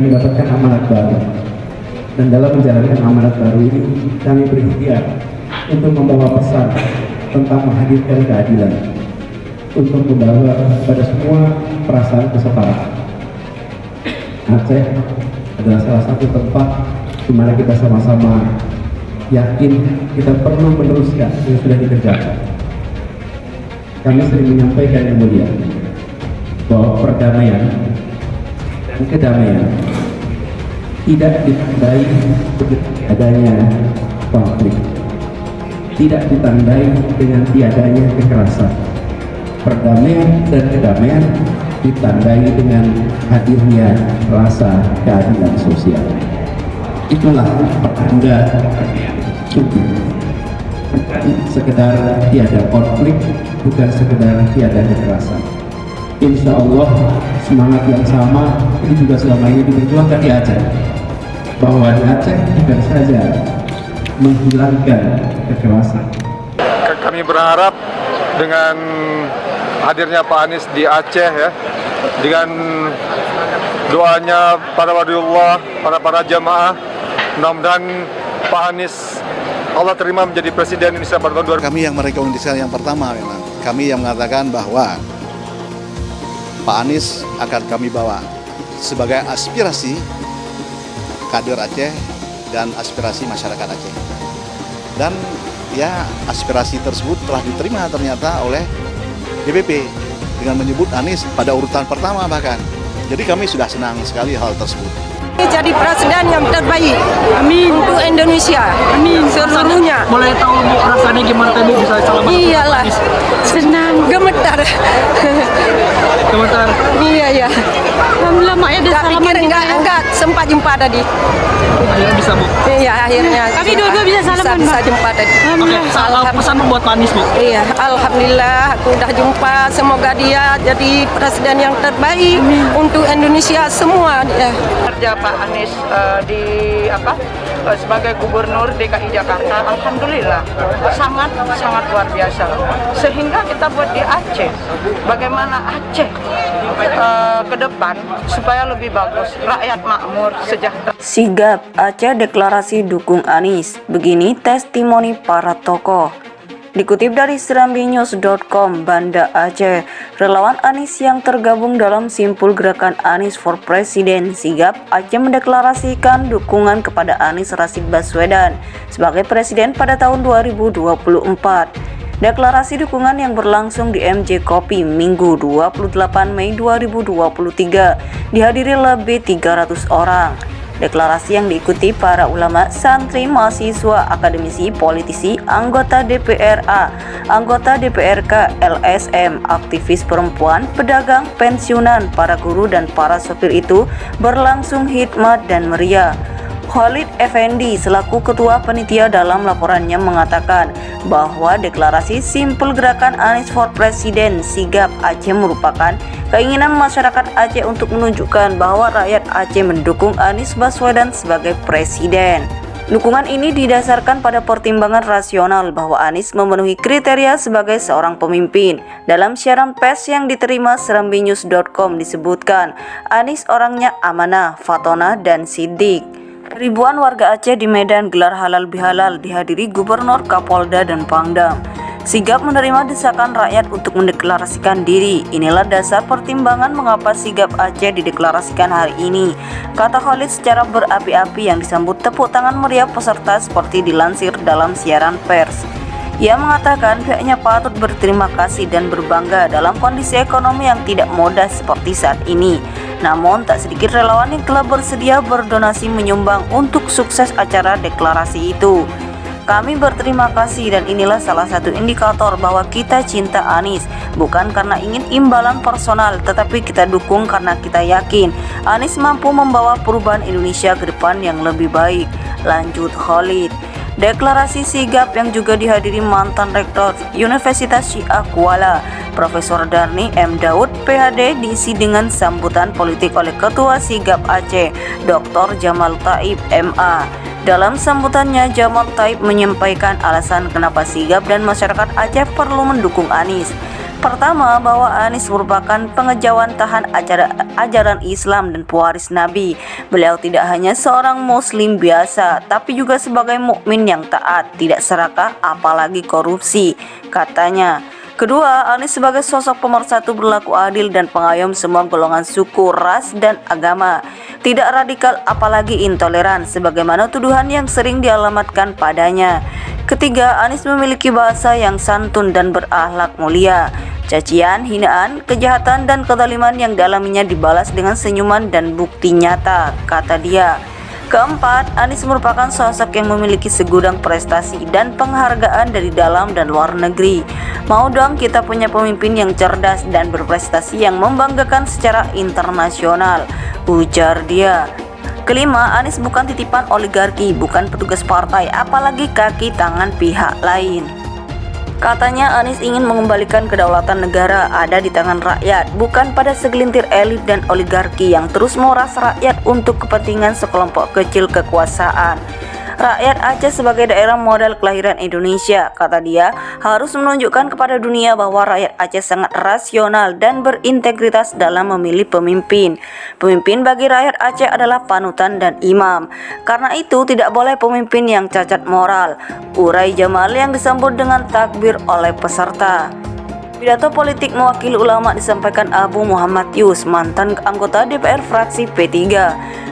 mendapatkan amanat baru, dan dalam menjalankan amanat baru ini kami berikhtiar untuk membawa pesan tentang menghadirkan keadilan, untuk membawa pada semua perasaan kesetaraan. Aceh adalah salah satu tempat di mana kita sama-sama yakin kita perlu meneruskan yang sudah dikerjakan. Kami sering menyampaikan yang mulia bahwa perdamaian dan kedamaian tidak ditandai adanya konflik, tidak ditandai dengan tiadanya kekerasan. Perdamaian dan kedamaian ditandai dengan hadirnya rasa keadilan sosial. Itulah pertanda sungguh, bukan sekedar tiada konflik, bukan sekedar tiada kekerasan. Insya Allah semangat yang sama ini juga selama ini diperjuangkan di Aceh, bahwa di Aceh bukan saja menghilangkan kekerasan. Kami berharap dengan hadirnya Pak Anies di Aceh, ya, dengan doanya para waliullah, para jamaah, mudah-mudahan Pak Anies Allah terima menjadi Presiden Indonesia pada tahun 2020. Kami yang merekomendasikan yang pertama, memang kami yang mengatakan bahwa Pak Anies akan kami bawa sebagai aspirasi kader Aceh dan aspirasi masyarakat Aceh. Dan ya, aspirasi tersebut telah diterima ternyata oleh DPP dengan menyebut Anies pada urutan pertama bahkan. Jadi kami sudah senang sekali hal tersebut. Jadi presiden yang terbaik, amin, untuk Indonesia, amin, seluruhnya. Boleh tahu Bu rasanya gimana tadi bisa selamat? Iyalah, senang, gemetar. Gemetar. Iya ya. Alhamdulillah Mak ya udah Gak salaman pikir enggak sempat jumpa tadi. Akhirnya bisa Bu. Iya akhirnya. Kami dua-dua bisa salaman, bisa Mbak. jumpa tadi. Oke, Alhamdulillah. pesan buat Pak Anies Bu. Iya, alhamdulillah aku udah jumpa. Semoga dia jadi presiden yang terbaik untuk Indonesia semua. Ya. Kerja Pak Anies sebagai Gubernur DKI Jakarta, alhamdulillah sangat luar biasa. Sehingga kita buat di Aceh, bagaimana Aceh ke depan supaya lebih bagus, rakyat makmur, sejahtera. Sigap Aceh deklarasi dukung Anies. Begini testimoni para tokoh. Dikutip dari serambinews.com, Banda Aceh, relawan Anies yang tergabung dalam simpul gerakan Anies for President Sigap Aceh mendeklarasikan dukungan kepada Anies Rashid Baswedan sebagai presiden pada tahun 2024. Deklarasi dukungan yang berlangsung di MJ Kopi Minggu 28 Mei 2023 dihadiri lebih 300 orang. Deklarasi yang diikuti para ulama, santri, mahasiswa, akademisi, politisi, anggota DPRA, anggota DPRK, LSM, aktivis perempuan, pedagang, pensiunan, para guru dan para sopir itu berlangsung hikmat dan meriah. Khalid Effendi selaku Ketua Panitia dalam laporannya mengatakan bahwa deklarasi simpul gerakan Anies for President Sigap Aceh merupakan keinginan masyarakat Aceh untuk menunjukkan bahwa rakyat Aceh mendukung Anies Baswedan sebagai presiden. Dukungan ini didasarkan pada pertimbangan rasional bahwa Anies memenuhi kriteria sebagai seorang pemimpin. Dalam siaran pers yang diterima serambinews.com disebutkan, Anies orangnya amanah, fatonah, dan sidik. Ribuan warga Aceh di Medan gelar halal bihalal dihadiri Gubernur, Kapolda, dan Pangdam. Sigap menerima desakan rakyat untuk mendeklarasikan diri. Inilah dasar pertimbangan mengapa Sigap Aceh dideklarasikan hari ini, kata Khalid secara berapi-api yang disambut tepuk tangan meriah peserta seperti dilansir dalam siaran pers. Ia mengatakan pihaknya patut berterima kasih dan berbangga dalam kondisi ekonomi yang tidak mudah seperti saat ini. Namun tak sedikit relawan yang telah bersedia berdonasi menyumbang untuk sukses acara deklarasi itu. Kami berterima kasih dan inilah salah satu indikator bahwa kita cinta Anies, bukan karena ingin imbalan personal, tetapi kita dukung karena kita yakin Anies mampu membawa perubahan Indonesia ke depan yang lebih baik, lanjut Khalid. Deklarasi sigap yang juga dihadiri mantan Rektor Universitas Syiah Kuala, Profesor Darni M. Daud, PhD, diisi dengan sambutan politik oleh Ketua Sigap Aceh, Dr. Jamal Taib, MA. Dalam sambutannya, Jamal Taib menyampaikan alasan kenapa Sigap dan masyarakat Aceh perlu mendukung Anies. Pertama, bahwa Anies merupakan pengejauhan tahan ajaran Islam dan pewaris Nabi. Beliau tidak hanya seorang muslim biasa, tapi juga sebagai mukmin yang taat, tidak serakah apalagi korupsi, katanya. Kedua, Anies sebagai sosok pemersatu berlaku adil dan pengayom semua golongan suku, ras, dan agama. Tidak radikal apalagi intoleran, sebagaimana tuduhan yang sering dialamatkan padanya. Ketiga, Anies memiliki bahasa yang santun dan berakhlak mulia. Cacian, hinaan, kejahatan, dan kezaliman yang dialaminya dibalas dengan senyuman dan bukti nyata, kata dia. Keempat, Anies merupakan sosok yang memiliki segudang prestasi dan penghargaan dari dalam dan luar negeri. Mau dong kita punya pemimpin yang cerdas dan berprestasi yang membanggakan secara internasional, ujar dia. Kelima, Anies bukan titipan oligarki, bukan petugas partai, apalagi kaki tangan pihak lain. Katanya Anies ingin mengembalikan kedaulatan negara ada di tangan rakyat, bukan pada segelintir elit dan oligarki yang terus memeras rakyat untuk kepentingan sekelompok kecil kekuasaan. Rakyat Aceh sebagai daerah modal kelahiran Indonesia, kata dia, harus menunjukkan kepada dunia bahwa rakyat Aceh sangat rasional dan berintegritas dalam memilih pemimpin. Pemimpin bagi rakyat Aceh adalah panutan dan imam. Karena itu tidak boleh pemimpin yang cacat moral, urai Jamal yang disambut dengan takbir oleh peserta. Pidato politik mewakili ulama disampaikan Abu Muhammad Yus, mantan anggota DPR fraksi P3.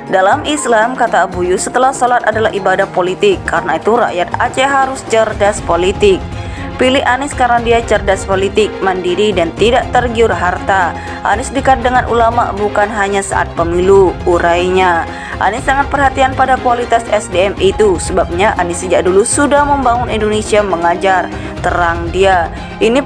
Dalam Islam, kata Abu Yus, setelah salat adalah ibadah politik. Karena itu rakyat Aceh harus cerdas politik. Pilih Anies karena dia cerdas politik, mandiri, dan tidak tergiur harta. Anies dekat dengan ulama bukan hanya saat pemilu, urainya. Anies sangat perhatian pada kualitas SDM itu. Sebabnya Anies sejak dulu sudah membangun Indonesia mengajar, terang dia. Ini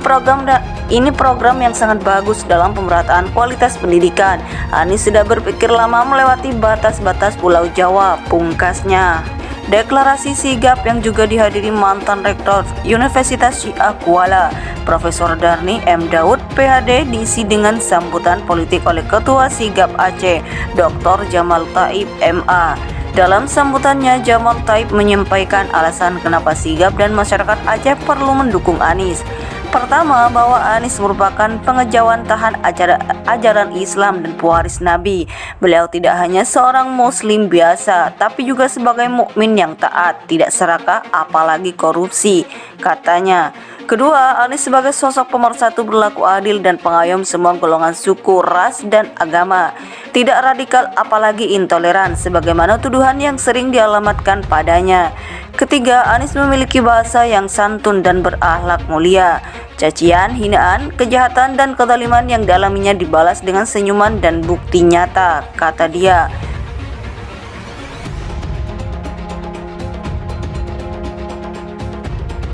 program yang sangat bagus dalam pemerataan kualitas pendidikan. Anies sudah berpikir lama melewati batas-batas Pulau Jawa, pungkasnya. Deklarasi sigap yang juga dihadiri mantan rektor Universitas Syiah Kuala, Profesor Darni M. Daud, PhD, diisi dengan sambutan politik oleh Ketua Sigap Aceh, Dr. Jamal Taib, MA. Dalam sambutannya, Jamal Taib menyampaikan alasan kenapa Sigap dan masyarakat Aceh perlu mendukung Anies. Pertama, bahwa Anies merupakan pengejauhan tahan ajaran Islam dan pewaris Nabi. Beliau tidak hanya seorang muslim biasa, tapi juga sebagai mukmin yang taat, tidak serakah apalagi korupsi, katanya. Kedua, Anies sebagai sosok pemersatu berlaku adil dan pengayom semua golongan suku, ras, dan agama. Tidak radikal apalagi intoleran, sebagaimana tuduhan yang sering dialamatkan padanya. Ketiga, Anies memiliki bahasa yang santun dan berakhlak mulia. Cacian, hinaan, kejahatan, dan kezaliman yang dialaminya dibalas dengan senyuman dan bukti nyata, kata dia.